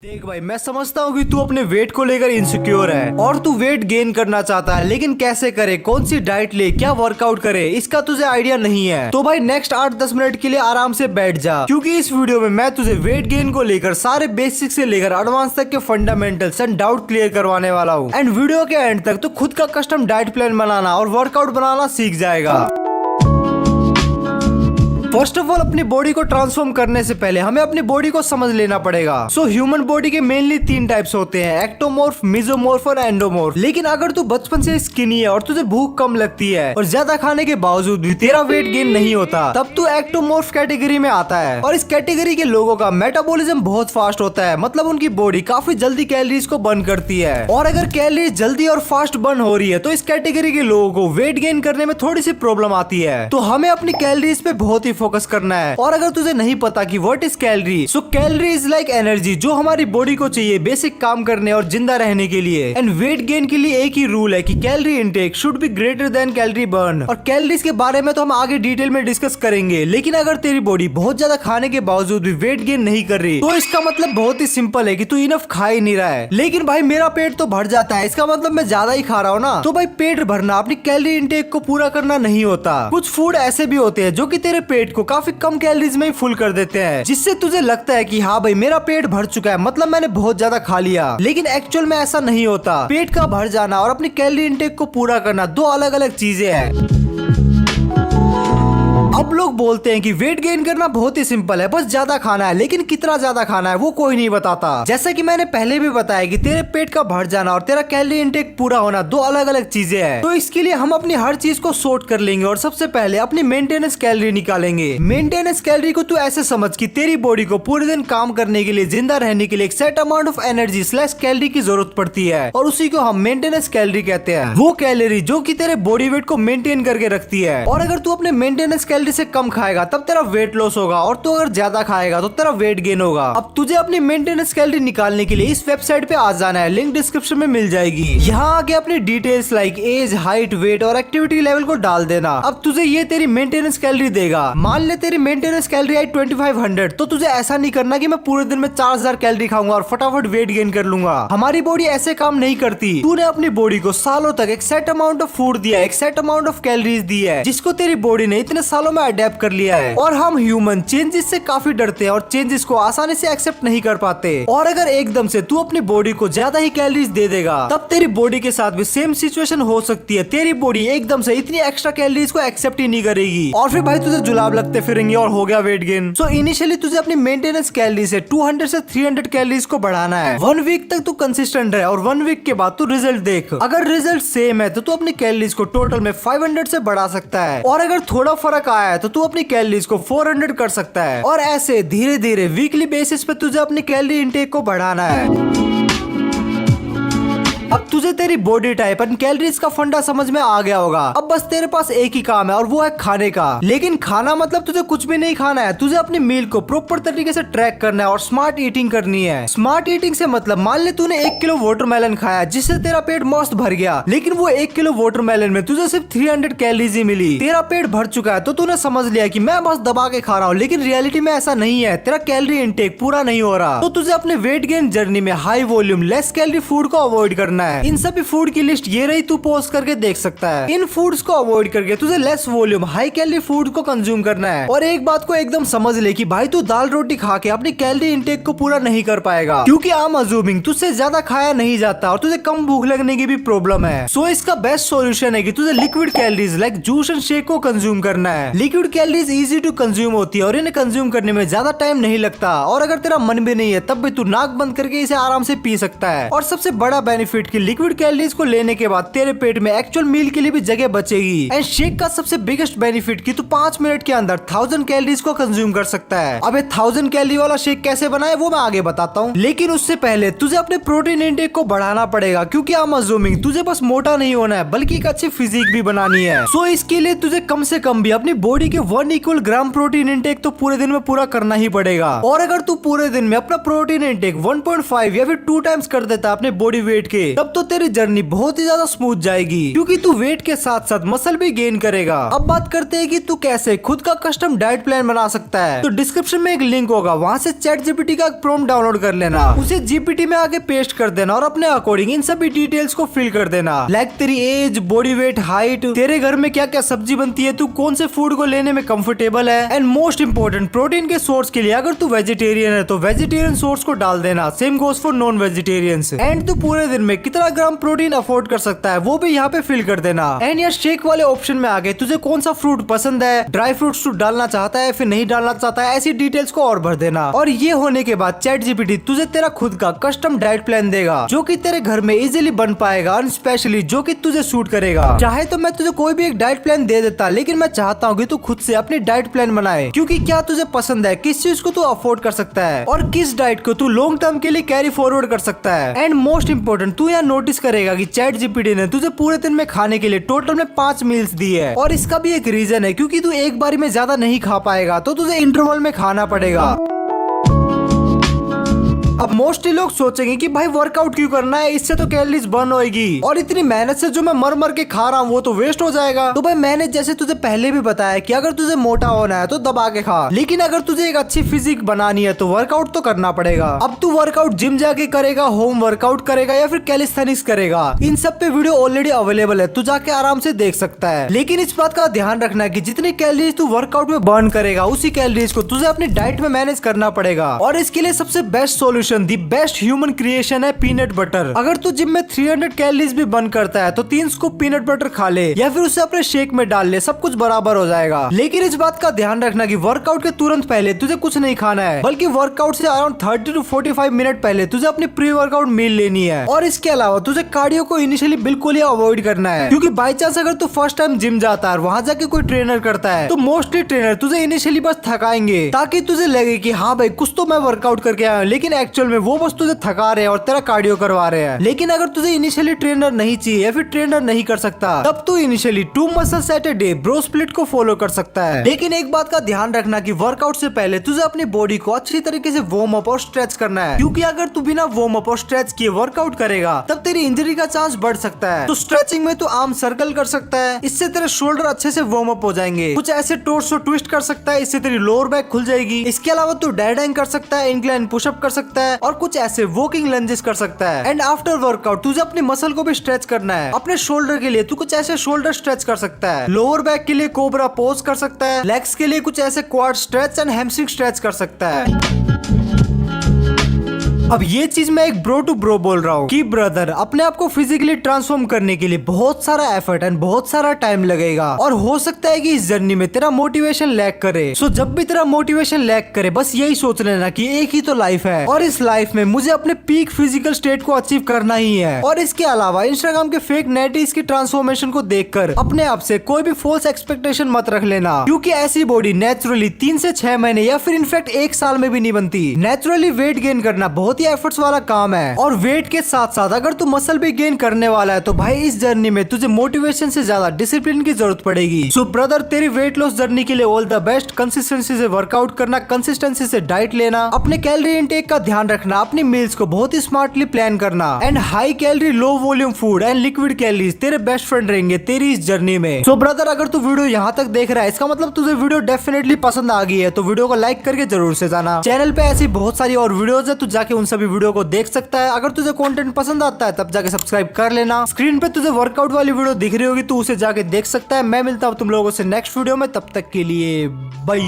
देख भाई, मैं समझता हूँ कि तू अपने वेट को लेकर इनसिक्योर है और तू वेट गेन करना चाहता है, लेकिन कैसे करे, कौन सी डाइट ले, क्या वर्कआउट करे, इसका तुझे आइडिया नहीं है। तो भाई नेक्स्ट 8-10 मिनट के लिए आराम से बैठ जा, क्योंकि इस वीडियो में मैं तुझे वेट गेन को लेकर सारे बेसिक से लेकर एडवांस तक के फंडामेंटल्स एंड डाउट क्लियर करवाने वाला हूँ। एंड वीडियो के एंड तक तो खुद का कस्टम डाइट प्लान बनाना और वर्कआउट बनाना सीख जाएगा। फर्स्ट ऑफ ऑल, अपनी बॉडी को ट्रांसफॉर्म करने से पहले हमें अपनी बॉडी को समझ लेना पड़ेगा। सो ह्यूमन बॉडी के मेनली 3 टाइप्स होते हैं, एक्टोमॉर्फ, मेसोमॉर्फ और एंडोमॉर्फ। लेकिन अगर तू बचपन से स्किनी है और तुझे भूख कम लगती है और ज्यादा खाने के बावजूद भी तेरा वेट गेन नहीं होता, तब तू एक्टोमॉर्फ कैटेगरी में आता है। और इस कैटेगरी के लोगों का मेटाबॉलिज्म बहुत फास्ट होता है, मतलब उनकी बॉडी काफी जल्दी कैलोरीज को बर्न करती है। और अगर कैलोरीज जल्दी और फास्ट बर्न हो रही है तो इस कैटेगरी के लोगों को वेट गेन करने में थोड़ी सी प्रॉब्लम आती है। तो हमें अपनी कैलोरीज पे बहुत ही फोकस करना है। और अगर तुझे नहीं पता कि what is calorie, so calorie is like energy जो हमारी बॉडी को चाहिए बेसिक काम करने और जिंदा रहने के लिए। एंड वेट गेन के लिए एक ही रूल है कि calorie intake should be greater than calorie burn. और कैलोरीज के बारे में तो हम आगे डिटेल में डिस्कस करेंगे, लेकिन अगर तेरी बॉडी बहुत ज्यादा खाने के बावजूद भी वेट गेन नहीं कर रही तो इसका मतलब बहुत ही सिंपल है कि तू इनफ खा ही नहीं रहा है। लेकिन भाई मेरा पेट तो भर जाता है, इसका मतलब मैं ज्यादा ही खा रहा हूँ ना। तो भाई पेट भरना अपनी कैलोरी इनटेक को पूरा करना नहीं होता। कुछ फूड ऐसे भी होते हैं जो कि तेरे पेट को काफी कम कैलोरीज में ही फुल कर देते हैं, जिससे तुझे लगता है कि हाँ भाई मेरा पेट भर चुका है, मतलब मैंने बहुत ज्यादा खा लिया। लेकिन एक्चुअल में ऐसा नहीं होता। पेट का भर जाना और अपनी कैलोरी इनटेक को पूरा करना 2 अलग अलग चीजें हैं। अब लोग बोलते हैं कि वेट गेन करना बहुत ही सिंपल है, बस ज्यादा खाना है, लेकिन कितना ज्यादा खाना है वो कोई नहीं बताता। जैसा कि मैंने पहले भी बताया कि तेरे पेट का भर जाना और तेरा कैलोरी इनटेक पूरा होना 2 अलग अलग चीजें हैं। तो इसके लिए हम अपनी हर चीज को सॉर्ट कर लेंगे और सबसे पहले अपनी मेंटेनेंस कैलोरी निकालेंगे। मेंटेनेंस कैलोरी को तू ऐसे समझ कि तेरी बॉडी को पूरे दिन काम करने के लिए, जिंदा रहने के लिए एक set amount of energy / calorie की जरूरत पड़ती है, और उसी को हम मेंटेनेंस कैलोरी कहते हैं। वो कैलोरी जो कि तेरे बॉडी वेट को मेंटेन करके रखती है। और अगर तू अपने मेंटेनेंस कैलोरी से कम खाएगा तब तेरा वेट लॉस होगा, और तू अगर ज्यादा खाएगा तो तेरा वेट गेन होगा। अब तुझे अपनी मेंटेनेंस कैलोरी निकालने के लिए इस वेबसाइट पे आ जाना है, लिंक डिस्क्रिप्शन में मिल जाएगी। यहाँ आके अपनी details like age, height, weight और एक्टिविटी लेवल को डाल देना। अब तुझे ये तेरी मेंटेनेंस कैलोरी देगा। मान ले तेरी मेंटेनेंस कैलोरी आई 2500, तो तुझे ऐसा नहीं करना कि मैं पूरे दिन में 4000 कैलोरी खाऊंगा और फटाफट वेट गेन कर लूंगा। हमारी बॉडी ऐसे काम नहीं करती। तूने अपनी बॉडी को सालों तक एक सेट अमाउंट ऑफ फूड दिया, एक सेट अमाउंट ऑफ कैलोरीज दी है, जिसको तेरी बॉडी ने इतने सालों में अडेप्ट कर लिया है। और हम ह्यूमन चेंजेस से काफी डरते हैं और चेंजेस को आसानी से एक्सेप्ट नहीं कर पाते। और अगर एकदम से तू अपनी बॉडी को ज्यादा ही कैलोरीज दे देगा, तब तेरी बॉडी के साथ भी सेम सिचुएशन हो सकती है। तेरी बॉडी एकदम से इतनी एक्स्ट्रा कैलोरीज को एक्सेप्ट ही नहीं करेगी, और फिर भाई तुझे जुलाब लगते फिरेंगे और हो गया वेट गेन। सो इनिशियली तुझे अपनी मेंटेनेंस कैलोरी से 200 से 300 कैलोरीज को बढ़ाना है। 1 वीक तक तू कंसिस्टेंट रहे और 1 वीक के बाद तू रिजल्ट देख। अगर रिजल्ट सेम है तो तू अपनी कैलोरीज को टोटल में 500 से बढ़ा सकता है, और अगर थोड़ा फर्क आया है तो तू अपनी कैलोरीज को 400 कर सकता है। और ऐसे धीरे धीरे वीकली बेसिस पे तुझे अपनी कैलोरी इनटेक को बढ़ाना है। अब तुझे तेरी बॉडी टाइप एंड कैलोरीज का फंडा समझ में आ गया होगा। अब बस तेरे पास एक ही काम है और वो है खाने का। लेकिन खाना मतलब तुझे कुछ भी नहीं खाना है, तुझे अपनी मील को प्रॉपर तरीके से ट्रैक करना है और स्मार्ट ईटिंग करनी है। स्मार्ट ईटिंग से मतलब मान ले तूने 1 किलो वाटरमेलन खाया जिससे तेरा पेट मस्त भर गया, लेकिन वो 1 किलो वाटरमेलन में तुझे सिर्फ 300 कैलोरीज ही मिली। तेरा पेट भर चुका है तो तूने समझ लिया कि मैं बस दबा के खा रहा हूँ, लेकिन रियलिटी में ऐसा नहीं है। तेरा कैलोरी इनटेक पूरा नहीं हो रहा। तो तुझे अपने वेट गेन जर्नी में high volume less calorie food को अवॉइड करना है। इन सभी फूड की लिस्ट ये रही, तू पॉज करके देख सकता है। इन फूड्स को अवॉइड करके तुझे less volume high calorie food को कंज्यूम करना है। और एक बात को एकदम समझ ले कि भाई तू दाल रोटी खा के अपनी कैलोरी इनटेक को पूरा नहीं कर पाएगा, क्योंकि आम अज्यूमिंग तुझसे ज्यादा खाया नहीं जाता और तुझे कम भूख लगने की भी प्रॉब्लम है। सो इसका बेस्ट सॉल्यूशन है कि तुझे liquid calories like juice and shake को कंज्यूम करना है। Liquid calories easy to consume होती है और इन्हें कंज्यूम करने में ज्यादा टाइम नहीं लगता, और अगर तेरा मन भी नहीं है तब भी तू नाक बंद करके इसे आराम से पी सकता है। और सबसे बड़ा बेनिफिट कि लिक्विड कैलोरीज को लेने के बाद तेरे पेट में एक्चुअल मील के लिए भी जगह बचेगी। एंड शेक का सबसे बिगेस्ट बेनिफिट कि तू 5 मिनट के अंदर 1000 कैलोरीज को कंज्यूम कर सकता है। अब 1000 कैलोरी वाला शेक कैसे बनाए वो मैं आगे बताता हूँ, लेकिन उससे पहले तुझे अपने प्रोटीन इंटेक को बढ़ाना पड़ेगा, क्योंकि आई एम अज्यूमिंग तुझे बस मोटा नहीं होना है बल्कि एक अच्छी फिजिक भी बनानी है। सो इसके लिए तुझे कम से कम भी अपनी बॉडी के 1 इक्वल ग्राम प्रोटीन इंटेक तो पूरे दिन में पूरा करना ही पड़ेगा। और अगर तू पूरे दिन में अपना प्रोटीन इंटेक 1.5 या फिर 2 टाइम्स कर देता अपने बॉडी वेट के, तब तो तेरी जर्नी बहुत ही ज्यादा स्मूथ जाएगी, क्योंकि तू वेट के साथ साथ मसल भी गेन करेगा। अब बात करते हैं कि तू कैसे खुद का कस्टम डाइट प्लान बना सकता है। तो डिस्क्रिप्शन में एक लिंक होगा, वहाँ से ChatGPT का एक प्रॉम्प्ट डाउनलोड कर लेना, उसे GPT में आके पेस्ट कर देना और अपने अकॉर्डिंग इन सभी डिटेल्स को फिल कर देना, लाइक तेरी एज, बॉडी वेट, हाइट, तेरे घर में क्या क्या सब्जी बनती है, तू कौन से फूड को लेने में कंफर्टेबल है, एंड मोस्ट इंपोर्टेंट प्रोटीन के सोर्स के लिए अगर तू वेजिटेरियन है तो वेजिटेरियन सोर्स को डाल देना। Same goes for non vegetarians. And तू पूरे दिन में कितना ग्राम प्रोटीन अफोर्ड कर सकता है वो भी यहाँ पे फिल कर देना। एंड यार शेक वाले ऑप्शन में आगे तुझे कौन सा फ्रूट पसंद है, ड्राई फ्रूट्स तू डालना चाहता है फिर नहीं डालना चाहता है, ऐसी डिटेल्स को और भर देना। और ये होने के बाद ChatGPT तुझे तेरा खुद का कस्टम डाइट प्लान देगा, जो कि तेरे घर में इजीली बन पाएगा और स्पेशली जो कि तुझे सूट करेगा। चाहे तो मैं तुझे कोई भी एक डाइट प्लान दे देता, लेकिन मैं चाहता हूँ कि तू खुद से अपनी डाइट प्लान बनाए, क्योंकि क्या तुझे पसंद है, किस चीज को तू अफोर्ड कर सकता है और किस डाइट को तू लॉन्ग टर्म के लिए कैरी फॉरवर्ड कर सकता है। एंड मोस्ट इंपोर्टेंट तू यहाँ नोटिस करेगा कि ChatGPT ने तुझे पूरे दिन में खाने के लिए टोटल में 5 मील्स दी है, और इसका भी एक रीजन है, क्योंकि तू एक बारी में ज्यादा नहीं खा पाएगा तो तुझे इंटरवल में खाना पड़ेगा। अब मोस्टली लोग सोचेंगे कि भाई वर्कआउट क्यों करना है, इससे तो कैलोरीज बर्न होएगी और इतनी मेहनत से जो मैं मर मर के खा रहा हूँ वो तो वेस्ट हो जाएगा। तो भाई मैंने जैसे तुझे पहले भी बताया कि अगर तुझे मोटा होना है तो दबा के खा, लेकिन अगर तुझे एक अच्छी फिजिक बनानी है तो वर्कआउट तो करना पड़ेगा। अब तू वर्कआउट जिम जाके करेगा, होम वर्कआउट करेगा या फिर कैलिस्थेनिक्स करेगा, इन सब पे वीडियो ऑलरेडी अवेलेबल है, तू जाके आराम से देख सकता है। लेकिन इस बात का ध्यान रखना कि जितनी कैलोरीज तू वर्कआउट में बर्न करेगा उसी कैलोरीज को तुझे अपनी डाइट में मैनेज करना पड़ेगा। और इसके लिए सबसे best solution, the best human creation है पीनट बटर। अगर तू जिम में 300 कैलोरीज भी बर्न करता है तो 3 स्कूप पीनट बटर खा ले या फिर उसे अपने शेक में डाल ले, सब कुछ बराबर हो जाएगा। लेकिन इस बात का ध्यान रखना कि वर्कआउट के तुरंत पहले तुझे कुछ नहीं खाना है, बल्कि वर्कआउट से अराउंड 30 to 45 मिनट पहले तुझे अपनी प्री वर्कआउट मील लेनी है। और इसके अलावा तुझे कार्डियो को इनिशियली बिल्कुल ही अवॉइड करना है, क्योंकि बाई चांस अगर तू फर्स्ट टाइम जिम जाता है वहां जाके कोई ट्रेनर करता है तो मोस्टली ट्रेनर तुझे इनिशियली बस थकाएंगे, ताकि तुझे लगे कि हाँ भाई कुछ तो मैं वर्कआउट करके आया हूं, लेकिन एक्चुअल में वो बस तुझे थका रहे हैं और तेरा कार्डियो करवा रहे हैं। लेकिन अगर तुझे इनिशियली ट्रेनर नहीं चाहिए या फिर ट्रेनर नहीं कर सकता, तब तू initially 2 muscles at a day bro split को फॉलो कर सकता है। लेकिन एक बात का ध्यान रखना कि वर्कआउट से पहले तुझे अपनी बॉडी को अच्छी तरीके से वार्म अप और स्ट्रेच करना है, क्योंकि अगर तू बिना वार्म अप और स्ट्रेच किए वर्कआउट करेगा तब तेरी इंजरी का चांस बढ़ सकता है। तो स्ट्रेचिंग में तू आर्म सर्कल कर सकता है, इससे तेरे शोल्डर अच्छे से वार्म अप हो जाएंगे। कुछ ऐसे टोर्सो ट्विस्ट कर सकता है, इससे तेरी लोअर बैक खुल जाएगी। इसके अलावा तू डेड हैंग कर सकता है, इंक्लाइन पुशअप कर सकता है और कुछ ऐसे वॉकिंग लंजेस कर सकता है। एंड आफ्टर वर्कआउट तुझे अपनी मसल को भी स्ट्रेच करना है। अपने शोल्डर के लिए तू कुछ ऐसे शोल्डर स्ट्रेच कर सकता है, लोअर बैक के लिए कोबरा पोज कर सकता है, लेग्स के लिए कुछ ऐसे quad stretch and hamstring stretch कर सकता है। अब ये चीज मैं एक ब्रो टू ब्रो बोल रहा हूँ कि ब्रदर अपने आप को फिजिकली ट्रांसफॉर्म करने के लिए बहुत सारा एफर्ट एंड बहुत सारा टाइम लगेगा, और हो सकता है कि इस जर्नी में तेरा मोटिवेशन लैग करे। सो जब भी तेरा मोटिवेशन लैग करे बस यही सोच लेना कि एक ही तो लाइफ है और इस लाइफ में मुझे अपने पीक फिजिकल स्टेट को अचीव करना ही है। और इसके अलावा इंस्टाग्राम के फेक नेटीज की ट्रांसफॉर्मेशन को देखकर अपने आप से कोई भी फॉल्स एक्सपेक्टेशन मत रख लेना, क्योंकि ऐसी बॉडी नेचुरली 3 से 6 महीने या फिर इनफैक्ट 1 साल में भी नहीं बनती। नेचुरली वेट गेन करना बहुत ही एफर्ट्स वाला काम है, और वेट के साथ साथ अगर तू मसल भी गेन करने वाला है तो भाई इस जर्नी में तुझे मोटिवेशन से ज्यादा डिसिप्लिन की जरूरत पड़ेगी। सो ब्रदर तेरी वेट लॉस जर्नी के लिए ऑल द बेस्ट। कंसिस्टेंसी से वर्कआउट करना, कंसिस्टेंसी से डाइट लेना, अपने कैलोरी इनटेक का ध्यान रखना, अपनी मील्स को बहुत ही स्मार्टली प्लान करना, and high calorie low volume food and liquid calories तेरे बेस्ट फ्रेंड रहेंगे तेरी इस जर्नी में। सो ब्रदर अगर तू वीडियो यहाँ तक देख रहा है इसका मतलब तुझे वीडियो डेफिनेटली पसंद आ गई है, तो वीडियो को लाइक करके जरूर से जाना। चैनल पे ऐसी बहुत सारी और वीडियोस है, तू जाके उन सभी वीडियो को देख सकता है। अगर तुझे कंटेंट पसंद आता है तब जाके सब्सक्राइब कर लेना। स्क्रीन पे तुझे वर्कआउट वाली वीडियो दिख रही होगी, तू उसे जाके देख सकता है। मैं मिलता हूँ तुम लोगों से नेक्स्ट वीडियो में, तब तक के लिए बाय।